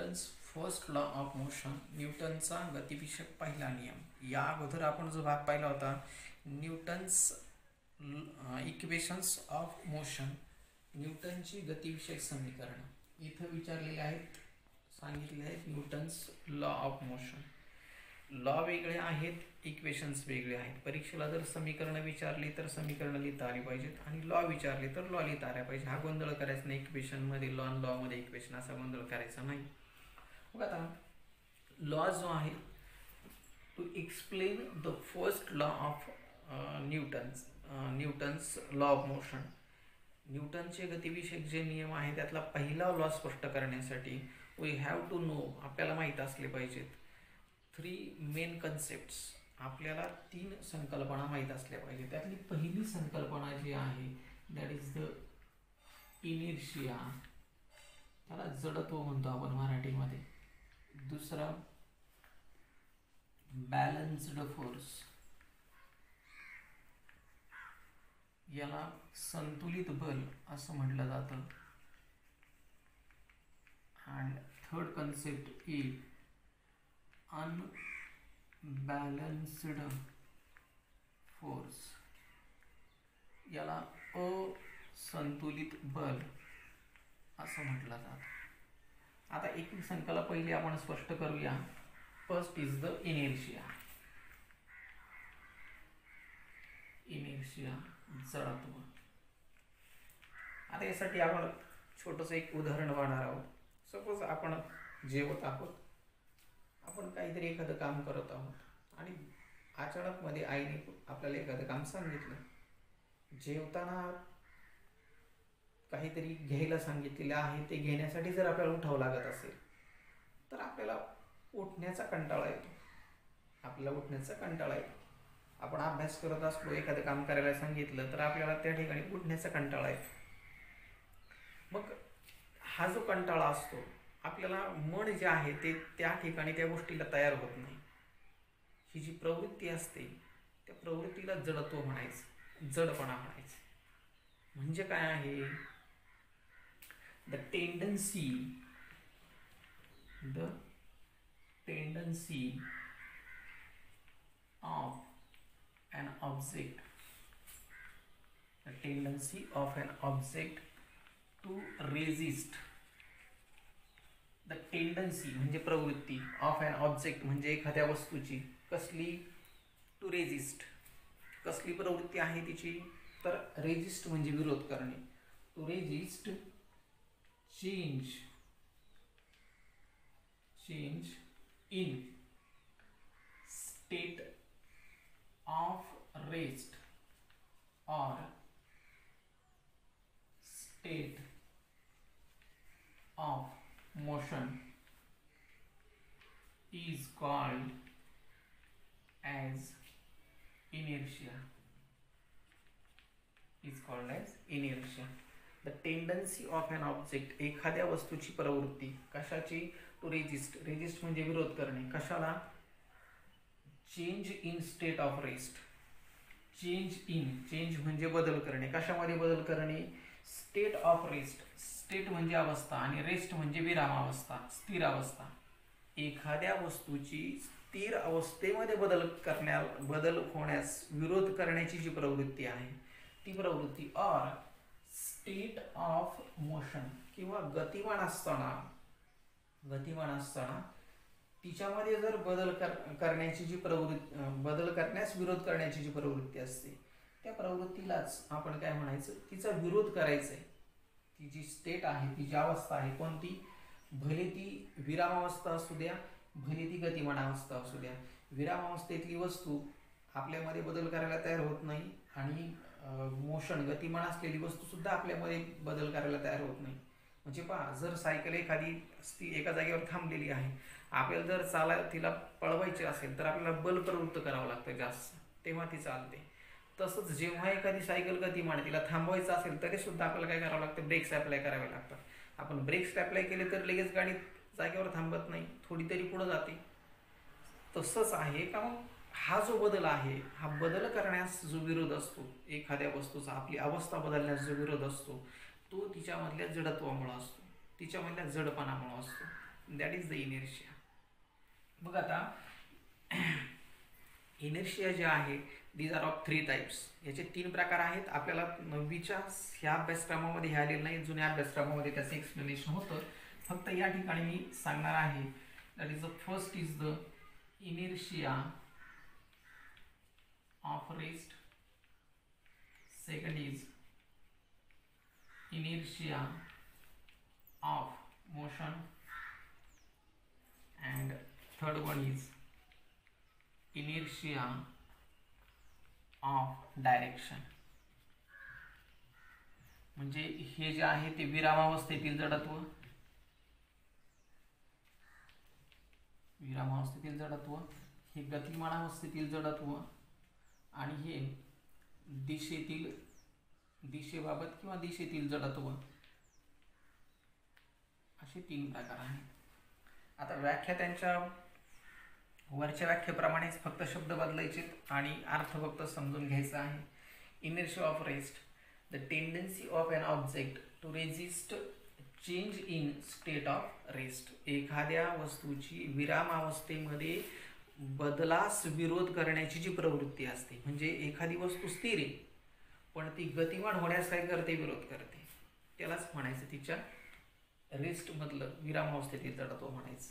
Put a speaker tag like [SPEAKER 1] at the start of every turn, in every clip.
[SPEAKER 1] Newton's first law of motion, न्यूटनचा गतिविषयक पहिला नियम. या अगोदर आपण जो भाग पाहिला होता न्यूटन्स इक्वेशन्स ऑफ मोशन, न्यूटनची गतिविषयक समीकरण इथं विचारलेले आहेत, सांगितले आहेत. Newton's law of motion, law वेगळे आहेत, इक्वेशन्स वेगळे आहेत. परीक्षेला जर समीकरणं विचारली तर समीकरणं लिहिता आली पाहिजेत आणि लॉ विचारले तर लॉ लिहिता आल्या पाहिजे. हा गोंधळ करायचा नाही. इक्वेशनमध्ये लॉ, लॉमध्ये इक्वेशन असा गोंधळ करायचा नाही. मग आता लॉ जो आहे to explain the first law of Newton's law of motion, न्यूटनचे गतिविषयक जे नियम आहे त्यातला पहिला लॉ स्पष्ट करण्यासाठी वी हॅव टू नो, आपल्याला माहीत असले पाहिजेत 3 मेन कन्सेप्ट्स. आपल्याला 3 संकल्पना माहीत असल्या पाहिजे. त्यातली पहिली संकल्पना जी आहे दॅट इज द इनर्शिया, त्याला जडत्व म्हणतो आपण मराठीमध्ये. दुसरा बॅलन्स्ड फोर्स, याला संतुलित बल असं म्हटलं जातं. And third concept is unbalanced force, याला असंतुलित बल असं म्हटलं जातं. आता एक संकल्पना पहिली आपण स्पष्ट करूया. First is the inertia. Inertia जडत्व. आता यासाठी आपण छोटंसं एक उदाहरण पाहणार आहोत. सपोज आपण जेवत आहोत, आपण काहीतरी एखादं काम करत आहोत आणि अचानक मध्ये आईने आपल्याला एखादं काम सांगितलं. जेवताना काहीतरी घ्यायला सांगितलेलं आहे, ते घेण्यासाठी जर आपल्याला उठावं लागत असेल तर आपल्याला उठण्याचा कंटाळा येतो. आपण अभ्यास करत असलो, एखादं काम करायला सांगितलं तर आपल्याला त्या ठिकाणी उठण्याचा कंटाळा येतो. मग हा जो कंटाळा असतो, आपल्याला मन जे आहे ते त्या ठिकाणी त्या गोष्टीला तयार होत नाही. ही जी प्रवृत्ती असते त्या प्रवृत्तीला जडत्व म्हणायचं, जडपणा म्हणायचं. म्हणजे काय आहे? The tendency of an object, the tendency of an object to resist. the tendency म्हणजे प्रवृत्ती, of an object म्हणजे एखाद्या वस्तूची. कसली? To resist. कसली प्रवृत्ती आहे तिची? तर रेजिस्ट म्हणजे विरोध करणे. To resist change in state of rest or state of motion is called as inertia. The tendency of an object, एखाद्या वस्तूची प्रवृत्ती. कशाची? To resist. रेजिस्ट म्हणजे विरोध करणे. कशाला? Change in state of rest. Change म्हणजे बदल करणे. कशामध्ये बदल करणे? State of rest. स्टेट म्हणजे अवस्था आणि रेस्ट म्हणजे विरामावस्था, स्थिर अवस्था. एखाद्या वस्तूची स्थिर अवस्थेमध्ये बदल होण्यास विरोध करण्याची जी प्रवृत्ती आहे ती प्रवृत्ती ऑर स्टेट ऑफ मोशन, किंवा गतिमान असताना तिच्यामध्ये जर बदल करण्याची जी प्रवृत्ती, बदल करण्यास विरोध करण्याची जी प्रवृत्ती असते त्या प्रवृत्तीलाच आपण काय म्हणायचं? तिचा विरोध करायचा आहे. ती जी स्टेट आहे, ती जी अवस्था आहे, कोणती? भले ती विरामावस्था असू द्या, भले ती गतिमान अवस्था असू द्या. विरामावस्थेतली वस्तू आपल्यामध्ये बदल करायला तयार होत नाही आणि मोशन गतिमान असलेली वस्तू सुद्धा आपल्यामध्ये बदल करायला तयार होत नाही. म्हणजे पहा, जर सायकल एखादी एका जागेवर थांबलेली आहे, आपल्याला जर तिला पळवायची असेल तर आपल्याला बल प्रवृत्त करावं लागतं जास्त, तेव्हा ती चालते. तसंच जेव्हा एखादी सायकल गतिमान तिला थांबवायचं असेल तरी सुद्धा आपल्याला काय करावं लागतं? ब्रेक्स अप्लाय करावे लागतात. आपण ब्रेक्स अप्लाय केले तर लगेच गाडी जागेवर थांबत नाही, थोडी तरी पुढे जाते. तसंच आहे का? मग हा जो बदल आहे, हा बदल करण्यास जो विरोध असतो, एखाद्या वस्तूचा आपली अवस्था बदलण्यास जो विरोध असतो तो तिच्यामधल्या जडत्वामुळे असतो, तिच्यामधल्या जडपणामुळे असतो. That is the inertia. बघ आता इनर्शिया जे आहे दीज आर ऑफ 3 टाइप्स. याचे 3 प्रकार आहेत. आपल्याला 9वीच्या ह्या अभ्यासक्रमामध्ये हे आलेलं नाही, जुन्या अभ्यासक्रमामध्ये त्याचं एक्सप्लेनेशन होतं. फक्त या ठिकाणी मी सांगणार आहे. That is the first is the inertia of rest. Second is inertia of motion, and third one is inertia of direction. म्हणजे हे जे आहे ते विरामावस्थेतील जडत्व, विरामावस्थेतील जडत्व, हे गतिमानावस्थेतील जडत्व, आणि हे दिशेबाबत किंवा दिशेतील जडत्व, असे 3 प्रकार आहेत. आता व्याख्या त्यांच्या वरच्या व्याख्येप्रमाणेच, फक्त शब्द बदलायचे आणि अर्थ फक्त समजून घ्यायचा आहे. Inertia of rest, the tendency of an object to resist change in state of rest. एखाद्या वस्तूची विरामावस्थेमध्ये बदलास विरोध करण्याची जी प्रवृत्ती असते, म्हणजे एखादी वस्तू स्थिर आहे पण ती गतिमान होण्यास काय करते, विरोध करते, त्यालाच म्हणायचं तिच्या रेस्ट मधलं विरामावस्थेतील जडत्व म्हणायचं.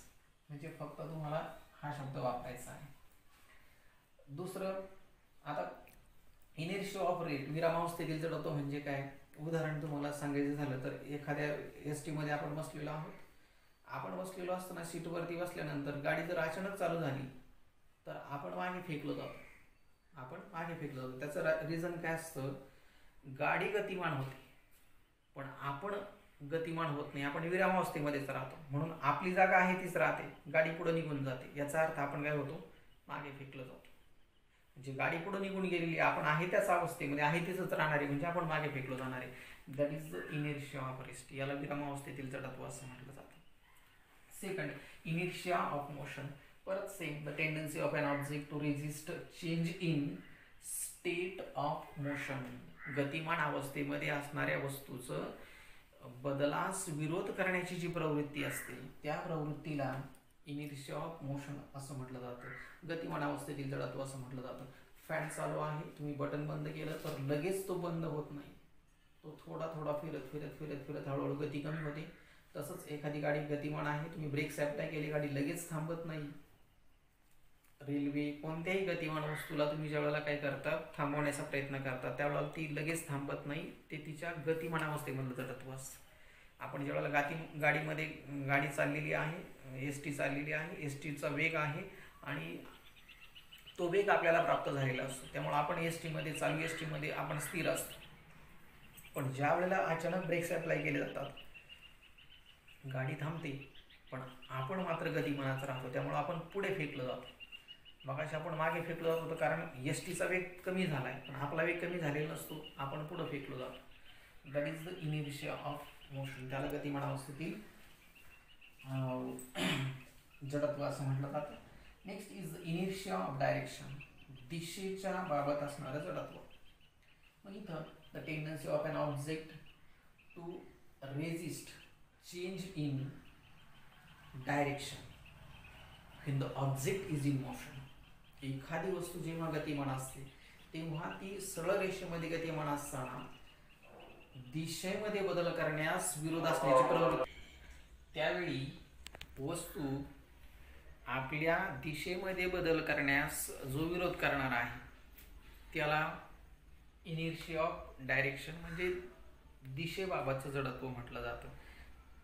[SPEAKER 1] म्हणजे फक्त तुम्हाला हा शब्द वापरायचा आहे. दुसरं, आता इनर्शिया ऑफ रेट, विरामावस्थेतील जडत्व म्हणजे काय. उदाहरण तुम्हाला सांगायचं झालं तर एखाद्या एस मध्ये आपण बसलेलो आहोत. आपण बसलेलो असताना सीटवरती बसल्यानंतर गाडी जर अचानक चालू झाली तर आपण मागे फेकलो जातो. त्याचं रिझन काय असतं, गाडी गतिमान होते पण आपण गतिमान होत नाही, आपण विरामावस्थेमध्येच राहतो. म्हणून आपली जागा आहे तीच राहते, गाडी पुढे निघून जाते. याचा अर्थ आपण काय होतो, मागे फेकलं जातो. म्हणजे गाडी पुढे निघून गेलेली, आपण आहे त्याच अवस्थेमध्ये आहे तिथंच राहणार आहे, म्हणजे आपण मागे फेकलो जाणार आहे. That is the inertia of rest. याला विरामावस्थेतील जडत्व असं म्हटलं जातं. Second, inertia of motion. परत same, the tendency of an object to resist change in state of motion. गतिमान अवस्थेमध्ये असणाऱ्या वस्तूचं बदलास विरोध करण्याची जी प्रवृत्ती असते त्या प्रवृत्तीला इनर्शिया ऑफ मोशन असं म्हटलं जातं. गतिमान अवस्थेतील जडत्व असं म्हटलं जातं. फॅन चालू आहे, तुम्ही बटन बंद केलं तर लगेच तो बंद होत नाही, तो थोडा थोडा फिरत फिरत फिरत फिरत हळूहळू गती कमी होते. तसंच एखादी गाडी गतिमान आहे, तुम्ही ब्रेक्स अप्लाय केले, गाडी लगेच थांबत नाही. रेल्वे, कोणत्याही गतिमान वस्तूला तुम्ही ज्यावेळेला काय करता, थांबवण्याचा प्रयत्न करता, त्यावेळेला ती लगेच थांबत नाही. ते तिच्या गतिमान अवस्थेमधलं जडत्व असतं. आपण ज्यावेळेला गाडीमध्ये गाडी चाललेली आहे, एस टी चाललेली आहे, एस टीचा वेग आहे आणि तो वेग आपल्याला प्राप्त झालेला असतो, त्यामुळे आपण एस टीमध्ये चालू एस टीमध्ये आपण स्थिर असतो. पण ज्या वेळेला अचानक ब्रेक्स अप्लाय केले जातात, गाडी थांबते पण आपण मात्र गतिमानात राहतो, त्यामुळे आपण पुढे फेकलं जातो. मगाशी आपण मागे फेकलो जात होतं कारण एस टीचा वेग कमी झाला आहे, पण आपला वेग कमी झालेला नसतो, आपण पुढं फेकलो जातो. That is the inertia of motion. त्याला गतिमान अवस्थेतील जडत्व असं म्हटलं जातं. Next is the inertia of direction. दिशेच्या बाबत असणारं जडत्व. मग इथं the tendency of an object to resist change in direction when the object is in motion. एखादी वस्तू जेव्हा गतिमान असते तेव्हा ती सरळ रेषेमध्ये गतिमान असताना दिशेमध्ये बदल करण्यास विरोध असण्याची प्रवृत्ती, त्यावेळी वस्तू आपल्या दिशेमध्ये बदल करण्यास जो विरोध करणार आहे त्याला इनर्शिया ऑफ डायरेक्शन म्हणजे दिशेबाबतचं जडत्व म्हटलं जातं.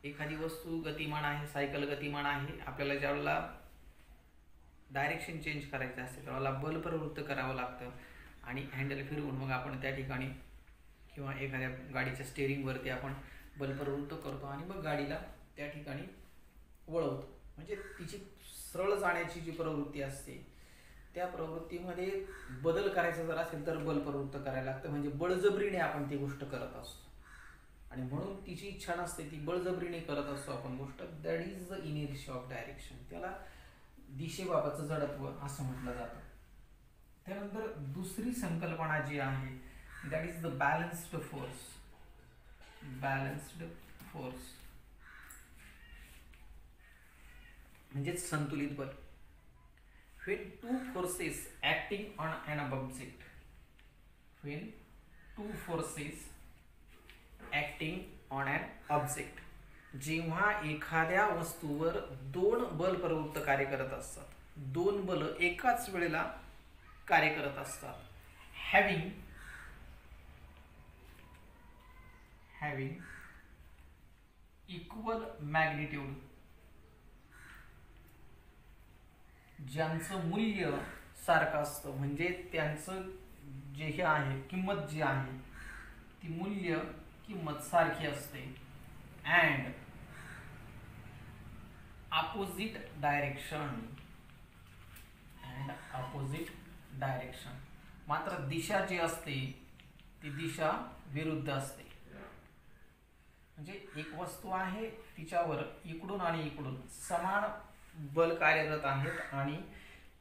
[SPEAKER 1] एखादी वस्तू गतिमान आहे, सायकल गतिमान आहे, आपल्याला ज्यावेळेला डायरेक्शन चेंज करायचं असते त्यावेळेला बल प्रवृत्त करावं लागतं आणि हँडल फिरवून मग आपण त्या ठिकाणी किंवा एखाद्या गाडीच्या स्टेअरिंगवरती आपण बल प्रवृत्त करतो आणि मग गाडीला त्या ठिकाणी वळवतो. म्हणजे तिची सरळ जाण्याची जी प्रवृत्ती असते त्या प्रवृत्तीमध्ये बदल करायचा जर असेल तर बल प्रवृत्त करायला लागतं, म्हणजे बळजबरीने आपण ती गोष्ट करत असतो आणि म्हणून तिची इच्छा नसते, ती बळजबरीने करत असतो आपण गोष्ट. That is the inertia of direction. त्याला दिशेबाबतचं जडत्व असं म्हटलं जातं. त्यानंतर दुसरी संकल्पना जी आहे that is the balanced force. Balanced force. म्हणजेच संतुलित बल. When two forces acting on an object, when two forces acting on an object, जेव्हा एखाद्या वस्तूवर दोन बल प्रवृत्त कार्य करत असतात, दोन बल एकाच वेळेला कार्य करत असतात, having equal magnitude, ज्यांचं मूल्य सारखं असतं, म्हणजे त्यांचं जे हे आहे किंमत जी आहे ती मूल्य किंमत सारखी असते, अँड ऑपोजिट डायरेक्शन, मात्र दिशा जी असते ती दिशा विरुद्ध असते. म्हणजे एक वस्तू आहे तिच्यावर इकडून आणि इकडून समान बल कार्यरत आहेत आणि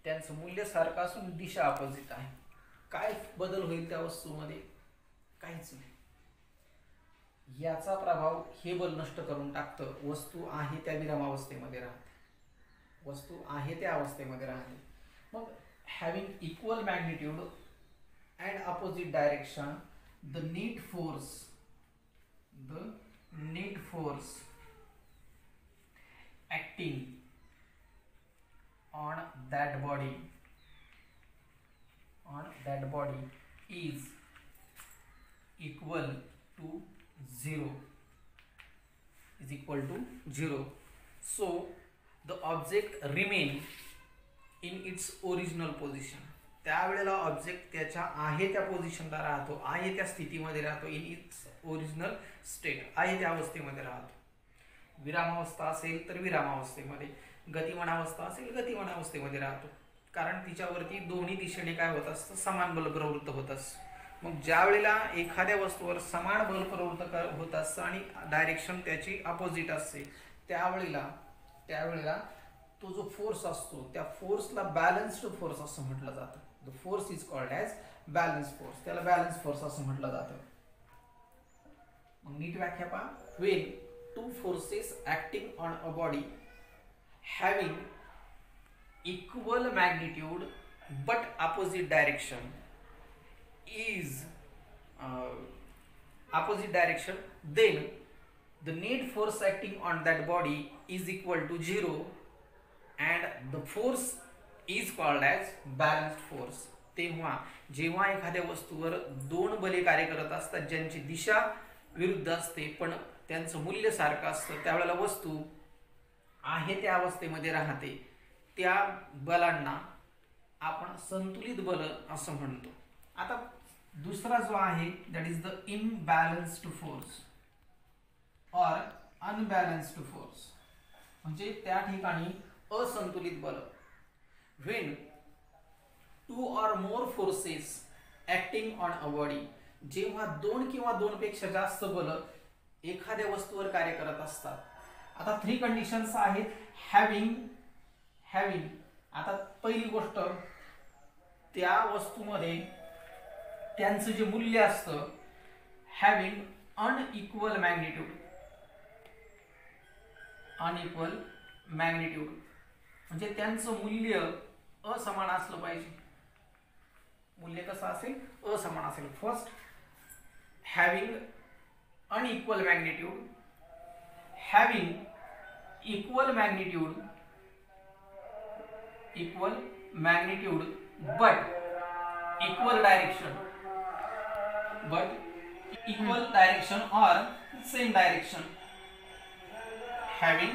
[SPEAKER 1] त्यांचं मूल्य सारखं असून दिशा अपोजिट आहे. काय बदल होईल त्या वस्तूमध्ये? काहीच नाही. याचा प्रभाव हे बल नष्ट करून टाकतं. वस्तू आहे त्या विरामावस्थेमध्ये राहते, वस्तू आहे त्या अवस्थेमध्ये राहते. मग having equal magnitude and opposite direction, the net force acting on that body is equal to 0, so the object remain in its original position. त्यावेळेला ऑब्जेक्ट त्याच्या आहे त्या पोझिशनला राहतो, आहे त्या स्थितीमध्ये राहतो, इन इट्स ओरिजिनल स्टेट, आहे त्या अवस्थेमध्ये राहतो. विरामावस्था असेल तर विरामावस्थेमध्ये, गतिमान अवस्था असेल गतिमान अवस्थेमध्ये राहतो, कारण तिच्यावरती दोन्ही दिशेने काय होत असतं, समान बल प्रवृत्त होत असतं. मग ज्या वेळेला एखाद्या वस्तूवर समान बल प्रवृत्त होत असतं आणि डायरेक्शन त्याची अपोजिट असते, त्यावेळेला तो जो फोर्स असतो त्या फोर्सला बॅलन्स्ड फोर्स असं म्हटलं जातं. The force is called as balance force, त्याला बॅलन्स फोर्स असं म्हटलं जातं. मग नीट व्याख्या पहा. Wien two forces acting on a body having equal magnitude but opposite direction then the net force acting on that body is equal to 0 and the force is called as balanced force. तेव्हा जेव्हा एखाद्या वस्तूवर दोन बले कार्य करत असतात ज्यांची दिशा विरुद्ध असते पण त्यांचं मूल्य सारखं असतं, त्यावेळेला वस्तू आहे त्या अवस्थेमध्ये राहते. त्या बलांना आपण संतुलित बल असं म्हणतो. आता दुसरा जो आहे that is the imbalanced force or unbalanced force, म्हणजे त्या ठिकाणी असंतुलित बल. When two or more forces acting on a body, जेव्हा दोन किंवा दोन पेक्षा जास्त बल एखाद्या वस्तूवर कार्य करत असतात. आता 3 कंडिशन्स आहेत. हॅव्हिंग आता पहिली गोष्ट, त्या वस्तूमध्ये त्यांचं जे मूल्य असतं, हॅव्हिंग अनइक्वल मॅग्निट्यूड, म्हणजे त्यांचं मूल्य असमान असलं पाहिजे. मूल्य कसं असेल? असमान असेल. First, having unequal magnitude, having equal magnitude but equal direction or same direction. Having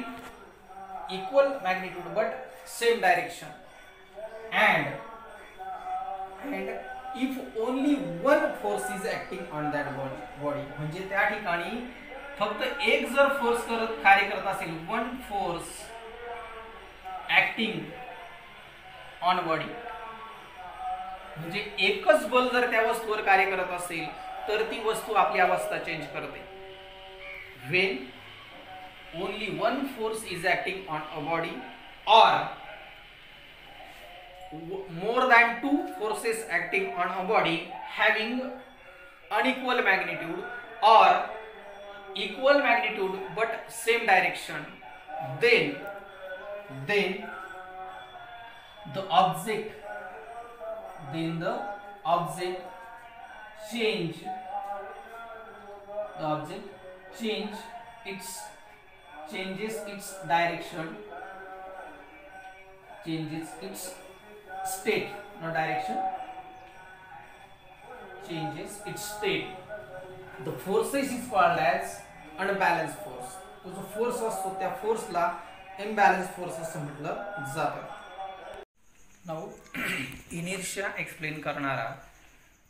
[SPEAKER 1] equal magnitude but same direction, and if only one force is acting on that body, म्हणजे त्या ठिकाणी फक्त एक जर फोर्स कार्य करत असेल, one force acting on body, म्हणजे एकच बल जर त्या वस्तूवर कार्य करत असेल तर ती वस्तू आपली अवस्था चेंज करते. When only one force is acting on a body और more than two forces acting on a body having unequal magnitude or equal magnitude but same direction, then then the object change the object changes its direction, changes its state, not direction, changes its state. The forces is called as unbalanced force. तो जो force असतो त्या फोर्सला imbalance force असं म्हटलं जातं. Now inertia explain करणारा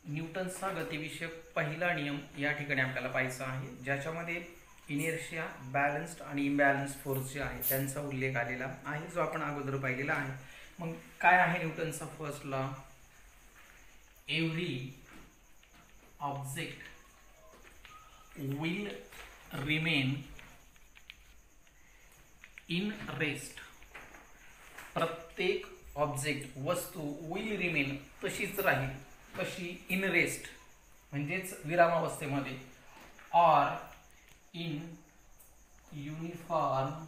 [SPEAKER 1] न्यूटनचा गतिविषयक पहिला नियम या ठिकाणी आपल्याला पाहायचा आहे, ज्याच्यामध्ये इनर्शिया, बॅलन्स्ड आणि इम्बॅलन्स फोर्स जे आहे त्यांचा उल्लेख आलेला आहे, जो आपण अगोदर पाहिलेला आहे. मग काय आहे न्यूटनचा first law? Every object will remain in rest. प्रत्येक ऑब्जेक्ट वस्तू विल रिमेन तशीच राहील, कशी? इन रेस्ट म्हणजेच विरामावस्थेमध्ये, or in uniform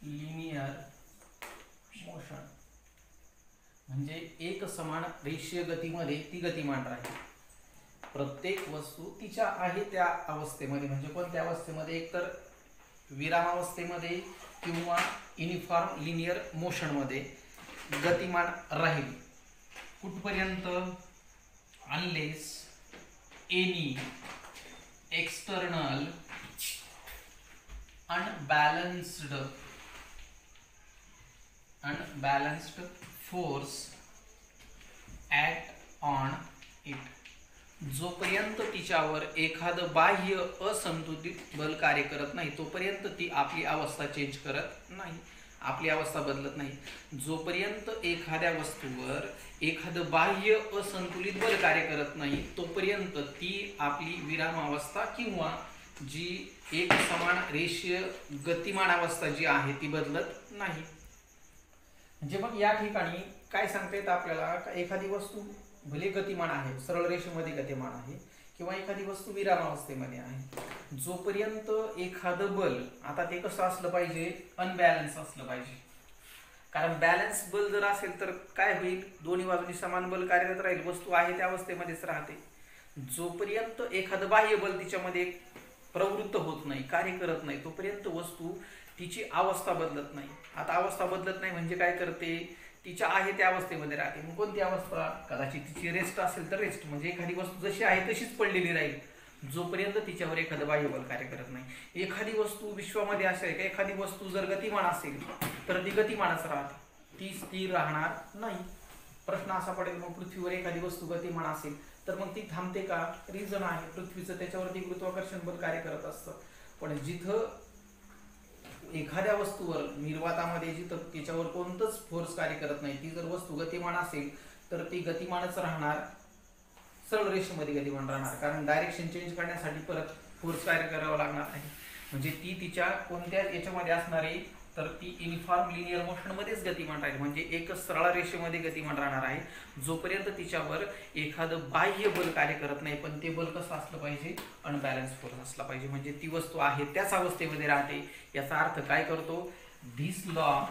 [SPEAKER 1] linear motion, म्हणजे एक समान रेषीय गतीमध्ये ती गतिमान राहील. प्रत्येक वस्तू तिच्या आहे त्या अवस्थेमध्ये, म्हणजे कोणत्या अवस्थेमध्ये? एकतर विरामावस्थेमध्ये किंवा युनिफॉर्म लिनियर मोशनमध्ये गतिमान राहील. कुठपर्यंत? Unless any external unbalanced force act on it. जोपर्यंत तिच्यावर एखादं बाह्य असंतुलित बल कार्य करत नाही तोपर्यंत ती आपली अवस्था चेंज करत नाही, आपली अवस्था बदलत नाही. जोपर्यंत एखाद्या वस्तूवर एखादं बाह्य असंतुलित बल कार्य करत नाही तोपर्यंत ती आपली विरामावस्था किंवा जी एक समान रेषीय गतिमान अवस्था जी आहे ती बदलत नाही. म्हणजे मग या ठिकाणी काय सांगता येतं आपल्याला? एखादी वस्तू भले गतिमान आहे, सरळ रेषेमध्ये गतिमान आहे, किंवा एखादी वस्तू विरामावस्थेमध्ये आहे, जोपर्यंत एखादं बल, आता ते कसं असलं पाहिजे? अनबॅलन्स असलं पाहिजे. कारण बॅलन्स बल जर असेल तर काय होईल? दोन्ही बाजूनी समान बल कार्यरत राहील, वस्तू आहे त्या अवस्थेमध्येच राहते. जोपर्यंत एखादं बाह्य बल तिच्यामध्ये प्रवृत्त होत नाही, कार्य करत नाही, तोपर्यंत वस्तू तिची अवस्था बदलत नाही. आता अवस्था बदलत नाही म्हणजे काय करते? तिच्या आहे त्या अवस्थेमध्ये राहते. मग कोणती अवस्था? कदाचित तिची रेस्ट असेल तर रेस्ट, म्हणजे एखादी वस्तू जशी आहे तशीच पडलेली राहील जोपर्यंत तिच्यावर एखादं बाह्य बल कार्य करत नाही. एखादी वस्तू विश्वामध्ये असेल का, एखादी वस्तू जर गतिमान असेल तर ती गतिमानच राहते, ती स्थिर राहणार नाही. प्रश्न असा पडेल, मग पृथ्वीवर एखादी वस्तू गतिमान असेल तर मग ती थांबते का? रिझन आहे पृथ्वीचं, त्याच्यावरती गुरुत्वाकर्षण बल कार्य करत असतं. पण जिथं एखाद्या वस्तूवर निर्वातामध्ये जिथं त्याच्यावर कोणतंच फोर्स कार्य करत नाही, ती जर वस्तू गतिमान असेल तर ती गतिमानच राहणार, सरळ रेषेमध्ये गतिमान राहणार. कारण डायरेक्शन चेंज करण्यासाठी परत फोर्स कार्य करावा लागणार आहे. म्हणजे ती तिच्या कोणत्या याच्यामध्ये असणार आहे? तर ती युनिफॉर्म लिनियर मोशन मध्येच गतिमान राहील, म्हणजे एकच सरळ रेषेमध्ये गतिमान राहणार आहे, जोपर्यंत तिच्यावर एखादं बाह्य बल कार्य करत नाही. पण ते बल कसं असलं पाहिजे? अनबॅलन्स फोर्स असला पाहिजे, म्हणजे ती वस्तू आहे त्याच अवस्थेमध्ये राहते. याचा अर्थ काय करतो? This law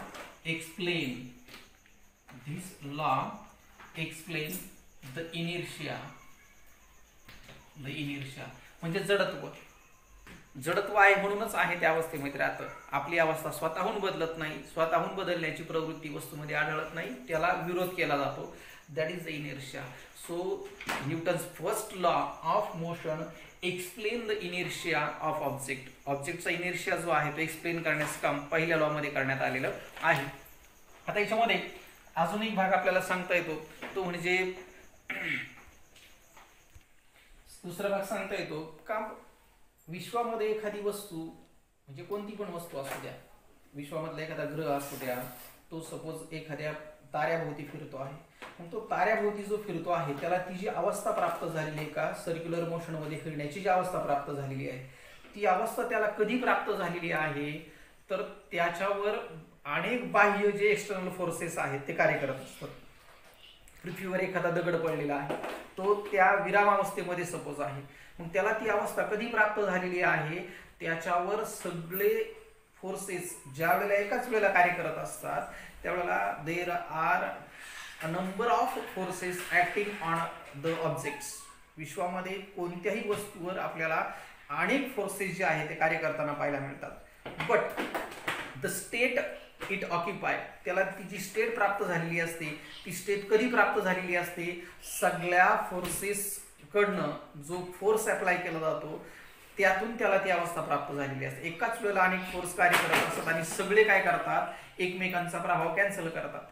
[SPEAKER 1] explain the inertia म्हणजे जडत्व आहे म्हणूनच आहे त्या अवस्थेमध्ये राहतं. आपली अवस्था स्वतःहून बदलत नाही, स्वतःहून बदलण्याची प्रवृत्ती वस्तूमध्ये आढळत नाही, त्याला विरोध केला जातो. That is the inertia. So Newton's first law of motion explain the inertia of object. ऑब्जेक्टचा इनर्शिया जो आहे तो एक्सप्लेन करण्याचं काम पहिल्या लॉ मध्ये करण्यात आलेलं आहे. आता याच्यामध्ये अजून एक भाग आपल्याला सांगता येतो, तो म्हणजे दुसरा भाग सांगता येतो का विश्वामध्ये एखादी वस्तू, म्हणजे कोणती पण वस्तू असू द्या, विश्वामधला एखादा ग्रह असू द्या, तो सपोज एखाद्या ताऱ्याभोवती फिरतो आहे, मग तो ताऱ्याभोवती जो फिरतो आहे त्याला ती जी अवस्था प्राप्त झालेली आहे का, सर्क्युलर मोशन मध्ये फिरण्याची जी अवस्था प्राप्त झालेली आहे, ती अवस्था त्याला कधी प्राप्त झालेली आहे? तर त्याच्यावर अनेक बाह्य जे एक्सटर्नल फोर्सेस आहेत ते कार्य करत असतात. पृथ्वीवर एखादा दगड पडलेला आहे, तो त्या विरामावस्थेमध्ये सपोज आहे, मग त्याला ती अवस्था कधी प्राप्त झालेली आहे? त्याच्यावर सगळे फोर्सेस ज्या वेळेला एकाच वेळेला कार्य करत असतात त्यावेळेला there are a number of forces acting on the objects. विश्वामध्ये कोणत्याही वस्तूवर आपल्याला अनेक फोर्सेस जे आहे ते कार्य करताना पाहायला मिळतात. But the state it occupy, त्याला तिची स्टेट प्राप्त झालेली असते. ती स्टेट कधी प्राप्त झालेली असते? सगळ्या फोर्सेस कडनं जो फोर्स अप्लाय केला जातो त्यातून त्याला ती अवस्था प्राप्त झालेली असते. एकाच वेळेला अनेक फोर्स कार्य करत असतात आणि सगळे काय करतात? एकमेकांचा प्रभाव कॅन्सल करतात.